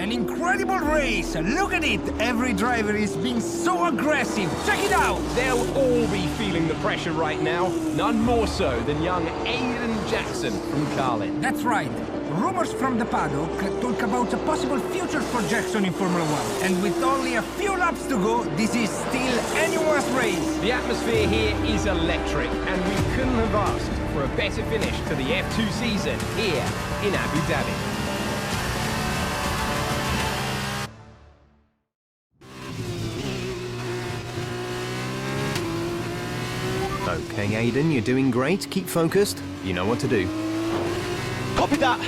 An incredible race! Look at it! Every driver is being so aggressive! Check it out! They'll all be feeling the pressure right now. None more so than young Aiden Jackson from Carlin. That's right. Rumors from the paddock talk about a possible future for Jackson in Formula 1. And with only a few laps to go, this is still anyone's race. The atmosphere here is electric, and we couldn't have asked for a better finish to the F2 season here in Abu Dhabi. Okay, Aiden, you're doing great. Keep focused. You know what to do. Copy that!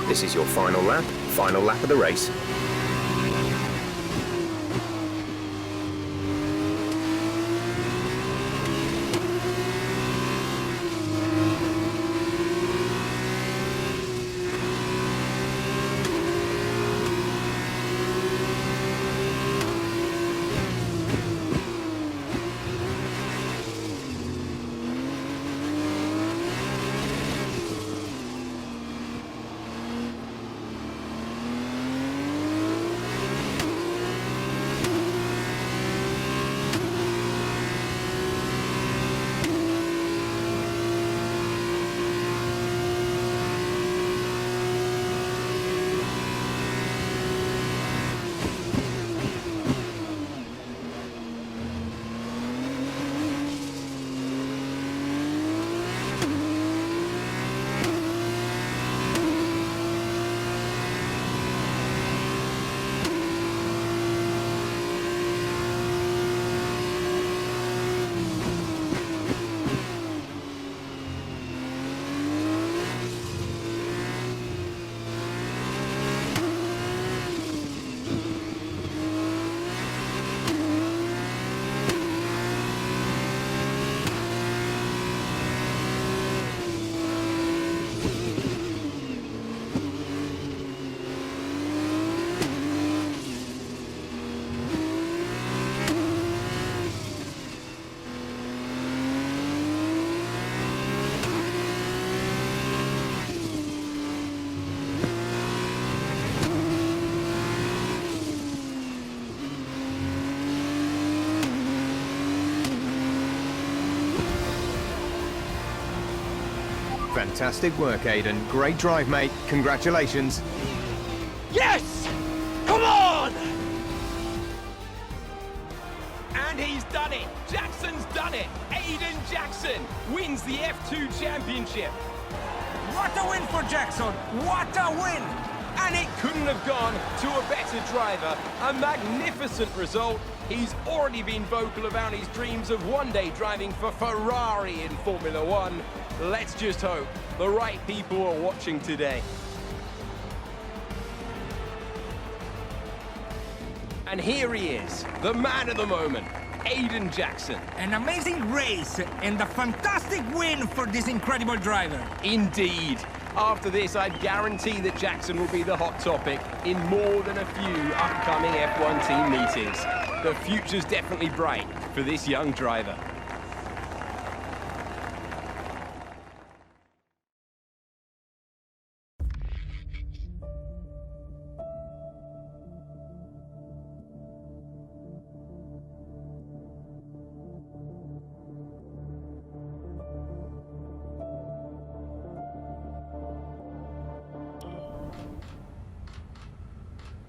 This is your final lap of the race. Fantastic work, Aiden. Great drive, mate. Congratulations. Yes! Come on! And he's done it! Jackson's done it! Aiden Jackson wins the F2 Championship! What a win for Jackson! What a win! And it couldn't have gone to a better driver. A magnificent result. He's already been vocal about his dreams of one day driving for Ferrari in Formula One. Let's just hope the right people are watching today. And here he is, the man of the moment, Aiden Jackson. An amazing race and a fantastic win for this incredible driver. Indeed. After this, I'd guarantee that Jackson will be the hot topic in more than a few upcoming F1 team meetings. The future's definitely bright for this young driver.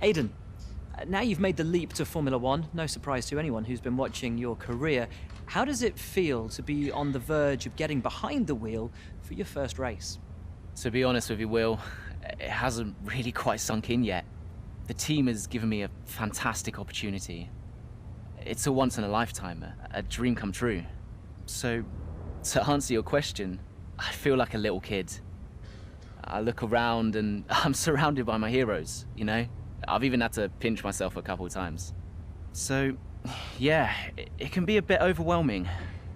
Aiden, now you've made the leap to Formula One, no surprise to anyone who's been watching your career. How does it feel to be on the verge of getting behind the wheel for your first race? To be honest with you, Will, it hasn't really quite sunk in yet. The team has given me a fantastic opportunity. It's a once-in-a-lifetime, a dream come true. So, to answer your question, I feel like a little kid. I look around and I'm surrounded by my heroes, you know? I've even had to pinch myself a couple of times. So, yeah, it can be a bit overwhelming.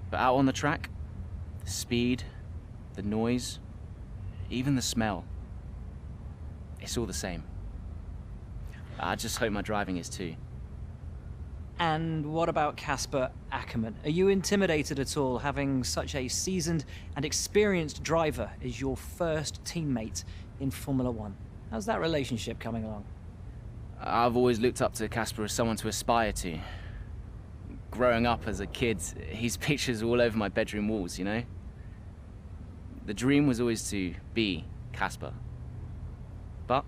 But out on the track, the speed, the noise, even the smell, it's all the same. I just hope my driving is too. And what about Casper Ackerman? Are you intimidated at all having such a seasoned and experienced driver as your first teammate in Formula One? How's that relationship coming along? I've always looked up to Casper as someone to aspire to. Growing up as a kid, his pictures were all over my bedroom walls, you know? The dream was always to be Casper. But,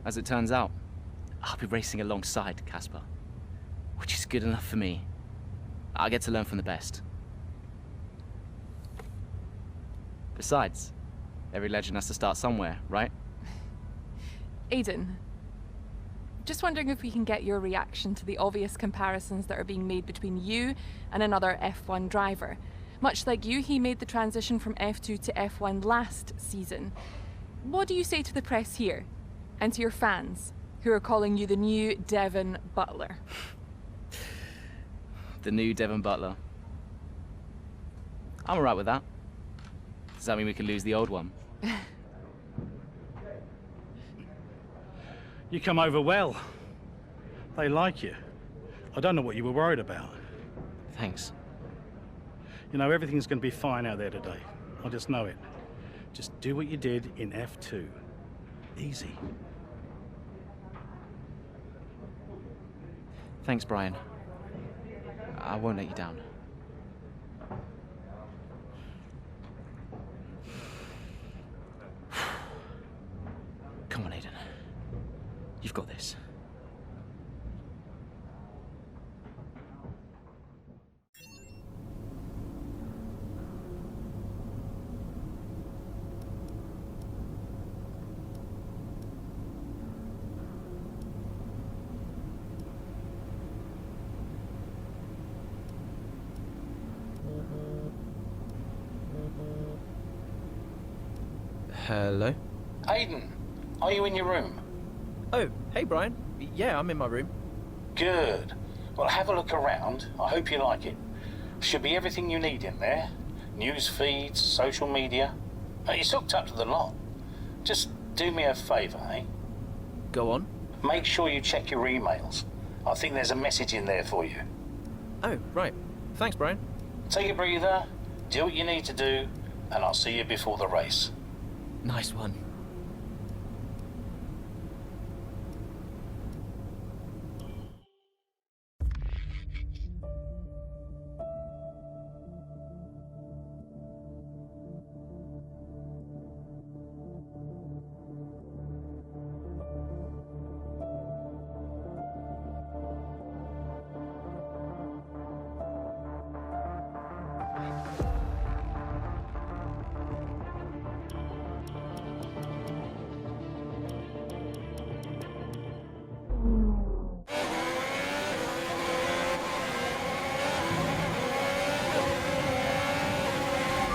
as it turns out, I'll be racing alongside Casper, which is good enough for me. I get to learn from the best. Besides, every legend has to start somewhere, right? Aiden, just wondering if we can get your reaction to the obvious comparisons that are being made between you and another F1 driver. Much like you, he made the transition from F2 to F1 last season. What do you say to the press here, and to your fans, who are calling you the new Devon Butler? The new Devon Butler. I'm alright with that. Does that mean we could lose the old one? You come over well. They like you. I don't know what you were worried about. Thanks. You know, everything's going to be fine out there today. I just know it. Just do what you did in F2. Easy. Thanks, Brian. I won't let you down. Come on, Aiden. You've got this. Hello? Aiden, are you in your room? Oh, hey, Brian. Yeah, I'm in my room. Good. Well, have a look around. I hope you like it. Should be everything you need in there. News feeds, social media. It's hooked up to the lot. Just do me a favour, eh? Go on. Make sure you check your emails. I think there's a message in there for you. Oh, right. Thanks, Brian. Take a breather, do what you need to do, and I'll see you before the race. Nice one.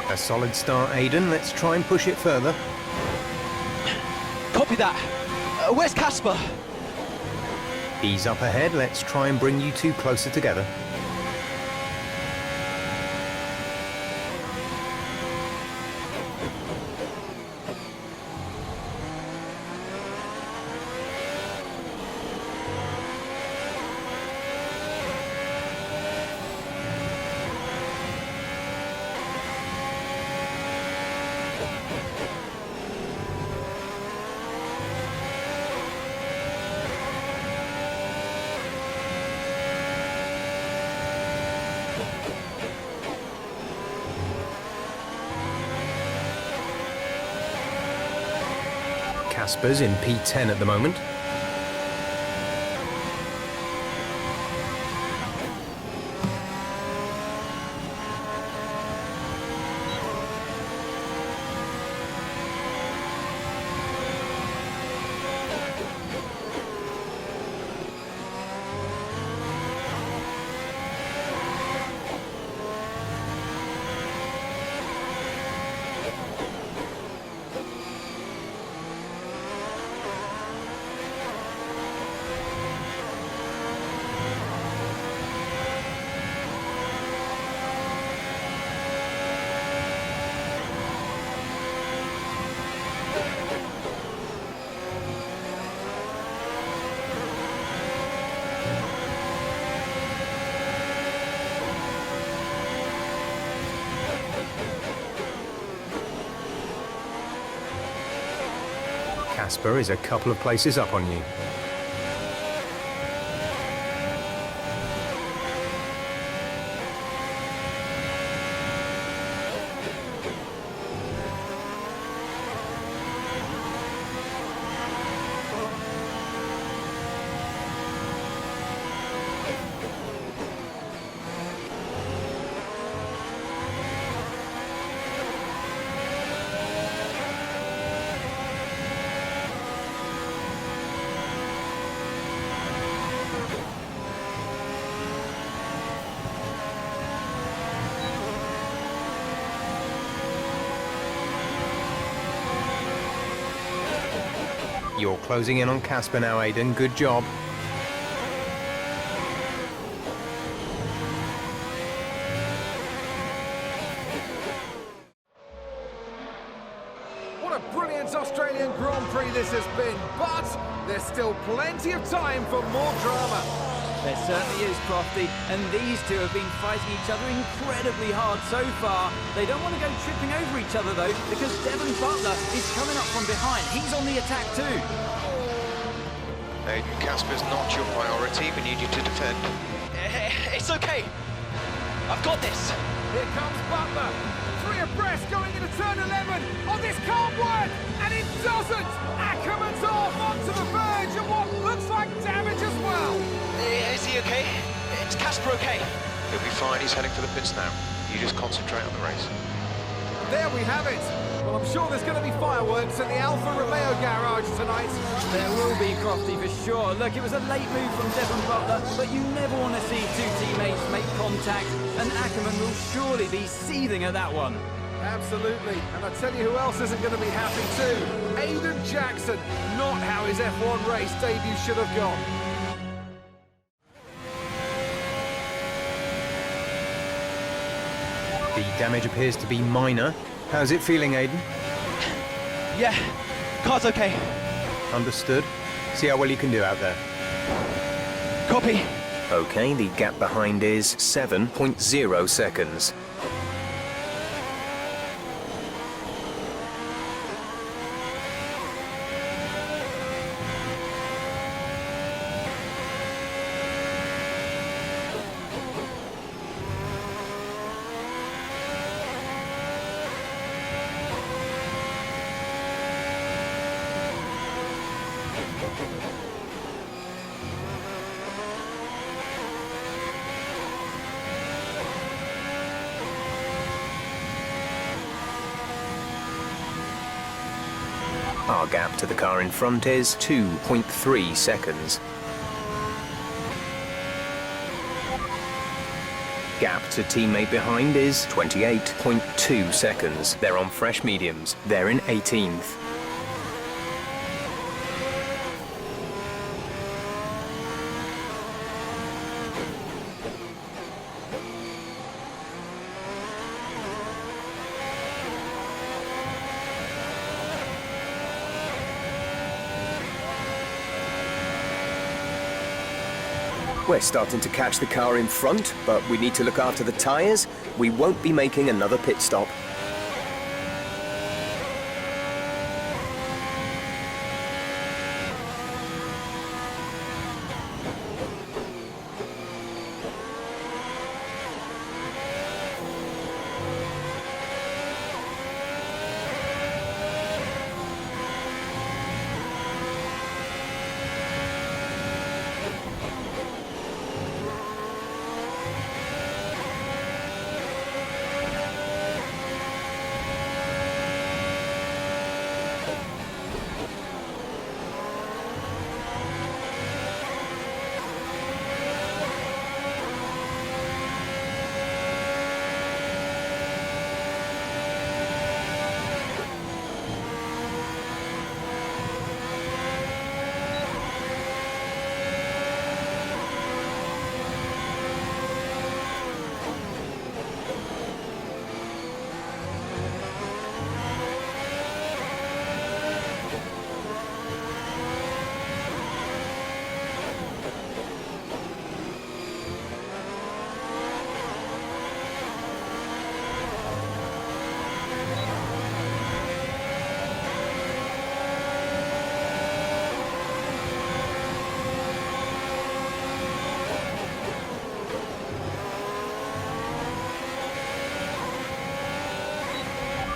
A solid start, Aiden. Let's try and push it further. Copy that. Where's Casper? He's up ahead. Let's try and bring you two closer together. Casper's in P10 at the moment. Casper is a couple of places up on you. You're closing in on Casper now, Aiden. Good job. What a brilliant Australian Grand Prix this has been, but there's still plenty of time for more drama. There certainly is, Crofty, and these two have been fighting each other incredibly hard so far. They don't want to go tripping over each other, though, because Devon Butler is coming up from behind. He's on the attack, too. Aiden, Casper's not your priority. We need you to defend. It's okay. I've got this. Here comes Butler. 3 abreast going into turn 11. Oh, this can't work! And it doesn't! Ackerman's off onto the verge of what looks like damage as well. Is he okay? Is Casper okay? He'll be fine. He's heading for the pits now. You just concentrate on the race. There we have it. Well, I'm sure there's going to be fireworks at the Alfa Romeo garage tonight. There will be, Crofty, for sure. Look, it was a late move from Devon Butler, but you never want to see two teammates make contact, and Ackerman will surely be seething at that one. Absolutely, and I tell you who else isn't going to be happy too. Aiden Jackson. Not how his F1 race debut should have gone. The damage appears to be minor. How's it feeling, Aiden? Yeah, car's okay. Understood. See how well you can do out there. Copy. Okay, the gap behind is 7.0 seconds. Our gap to the car in front is 2.3 seconds. Gap to teammate behind is 28.2 seconds. They're on fresh mediums. They're in 18th. We're starting to catch the car in front, but we need to look after the tyres. We won't be making another pit stop.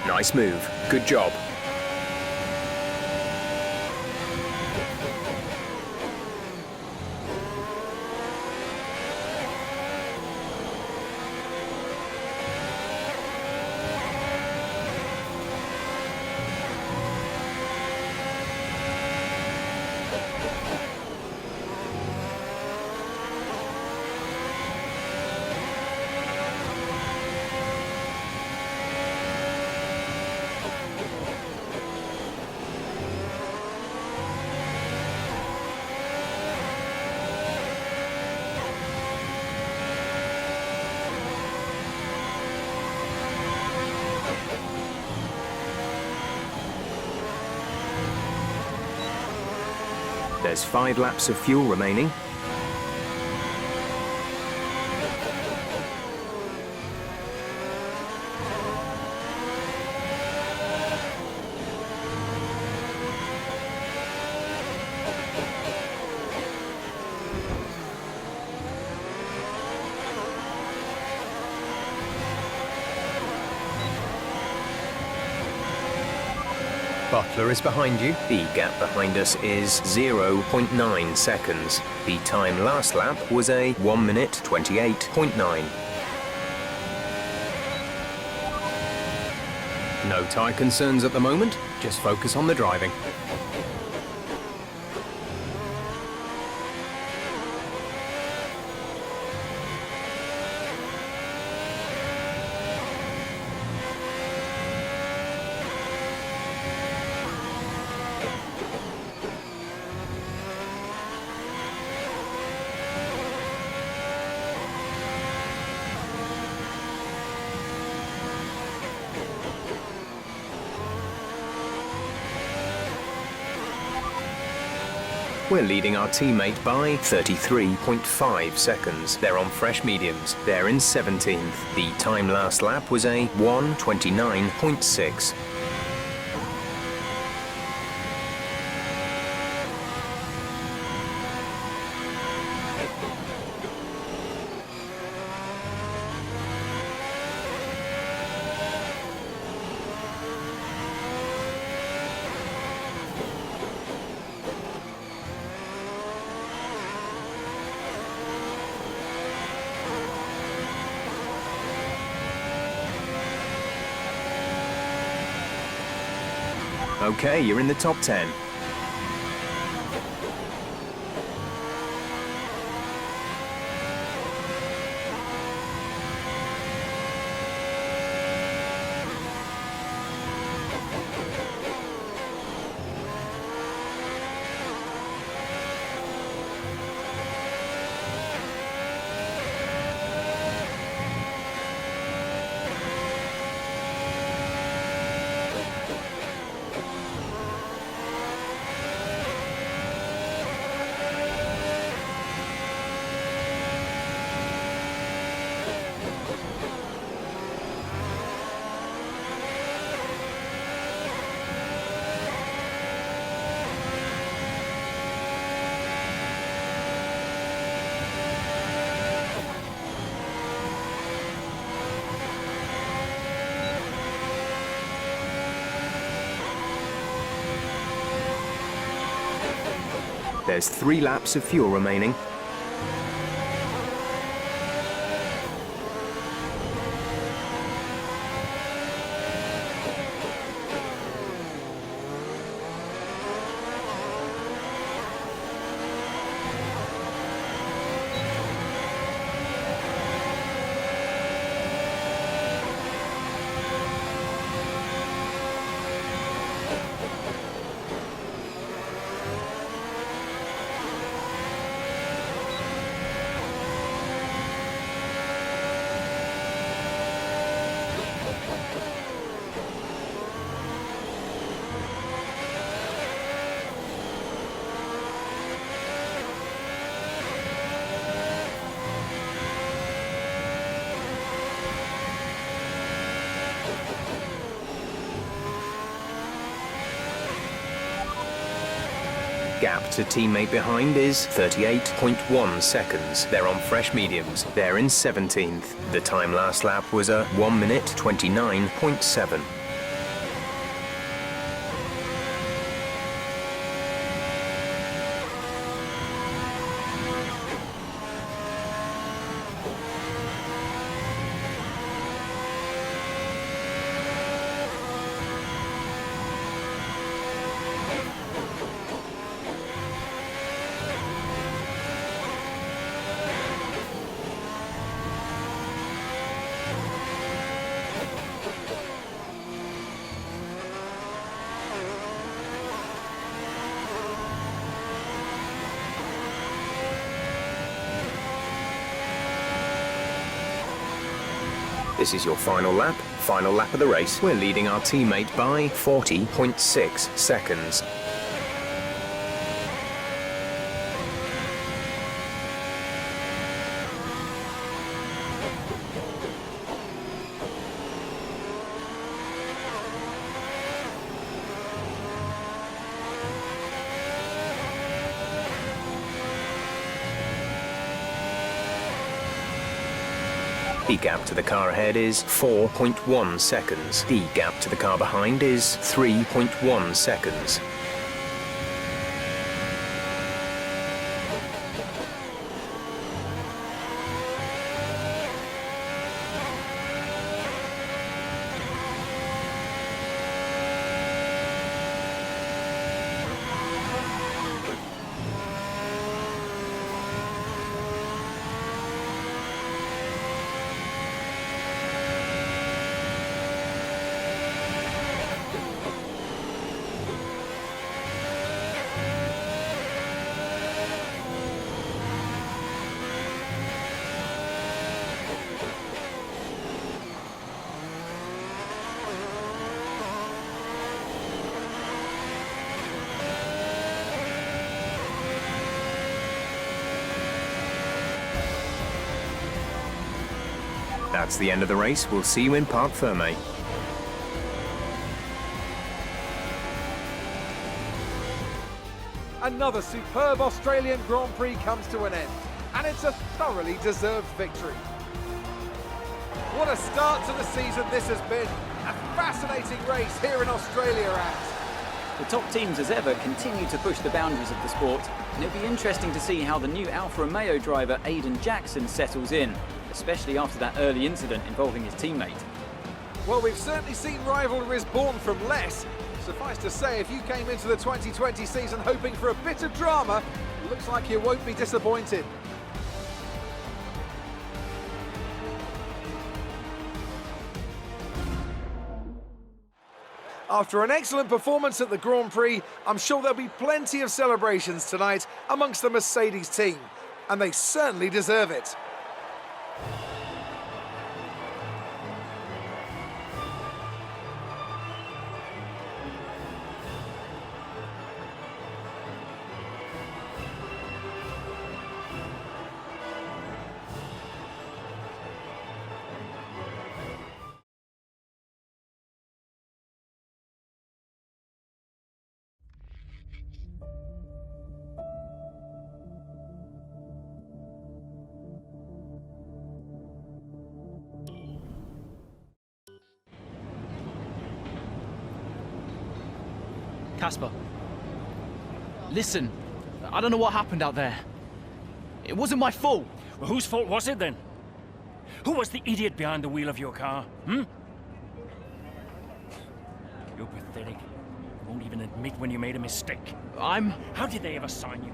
Nice move. Good job. There's 5 laps of fuel remaining. Butler is behind you. The gap behind us is 0.9 seconds. The time last lap was a 1 minute 28.9. No tyre concerns at the moment. Just focus on the driving. We're leading our teammate by 33.5 seconds. They're on fresh mediums. They're in 17th. The time last lap was a 1:29.6. Okay, you're in the top 10. There's 3 laps of fuel remaining. Gap to teammate behind is 38.1 seconds. They're on fresh mediums. They're in 17th. The time last lap was a 1 minute 29.7. This is your final lap of the race. We're leading our teammate by 40.6 seconds. The gap to the car ahead is 4.1 seconds. The gap to the car behind is 3.1 seconds. That's the end of the race. We'll see you in Parc Fermé. Another superb Australian Grand Prix comes to an end, and it's a thoroughly deserved victory. What a start to the season this has been. A fascinating race here in Australia, and The top teams as ever continue to push the boundaries of the sport, and it'll be interesting to see how the new Alfa Romeo driver Aiden Jackson settles in, especially after that early incident involving his teammate. well, we've certainly seen rivalries born from less. Suffice to say, if you came into the 2020 season hoping for a bit of drama, it looks like you won't be disappointed. After an excellent performance at the Grand Prix, I'm sure there'll be plenty of celebrations tonight amongst the Mercedes team, and they certainly deserve it. Casper, listen. I don't know what happened out there. It wasn't my fault. Well, whose fault was it then? Who was the idiot behind the wheel of your car, hmm? You're pathetic. You won't even admit when you made a mistake. How did they ever sign you?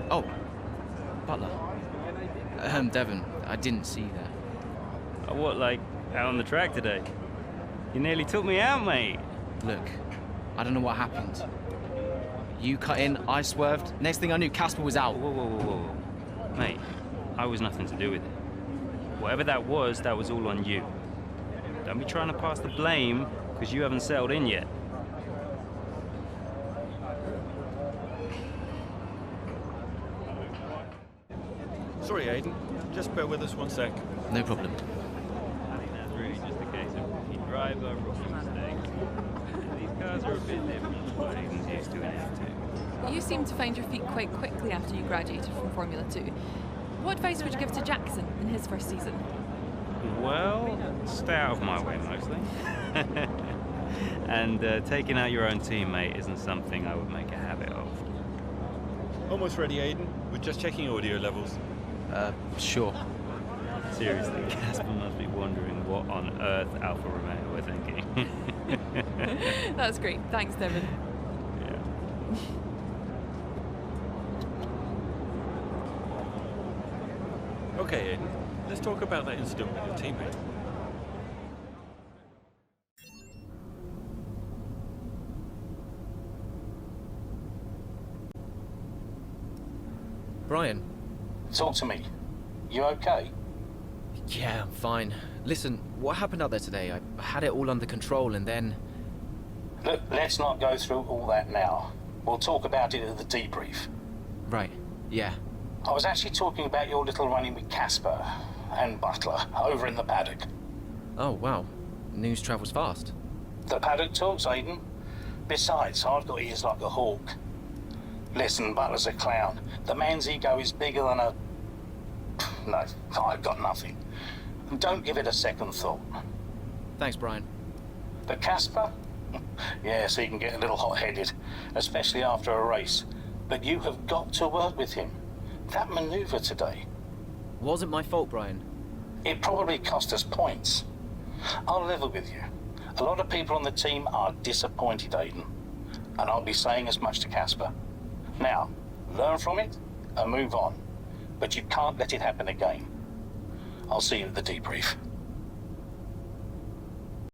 Oh, Butler. Devon, I didn't see that. Oh, what, like, out on the track today? You nearly took me out, mate. Look, I don't know what happened. You cut in, I swerved. Next thing I knew, Casper was out. Whoa. Mate, I was nothing to do with it. Whatever that was all on you. Don't be trying to pass the blame, because you haven't settled in yet. Sorry, Aiden. Just bear with us one sec. No problem. I think that's really just a case of rookie driver, rookie mistakes. These cars are a bit different from what Aiden's used to in F2. You seem to find your feet quite quickly after you graduated from Formula 2. What advice would you give to Jackson in his first season? Well, stay out of my way mostly. And taking out your own teammate isn't something I would make a habit of. Almost ready, Aiden. We're just checking audio levels. Sure. Seriously, Casper must be wondering what on earth Alfa Romeo were thinking. That's great. Thanks, Devon. Yeah. Okay, Aiden. Let's talk about that incident with your teammate. Brian. Talk to me. You okay? Yeah, I'm fine. Listen, what happened out there today? I had it all under control and then... Look, let's not go through all that now. We'll talk about it at the debrief. Right, yeah. I was actually talking about your little run-in with Casper and Butler over in the paddock. Oh, wow. News travels fast. The paddock talks, Aiden. Besides, I've got ears like a hawk. Listen, Butler's a clown. The man's ego is bigger than a... No, I've got nothing. Don't give it a second thought. Thanks, Brian. But Casper? Yes, he can get a little hot-headed, especially after a race. But you have got to work with him. That maneuver today... Wasn't my fault, Brian. It probably cost us points. I'll level with you. A lot of people on the team are disappointed, Aiden. And I'll be saying as much to Casper. Now, learn from it and move on. But you can't let it happen again. I'll see you at the debrief.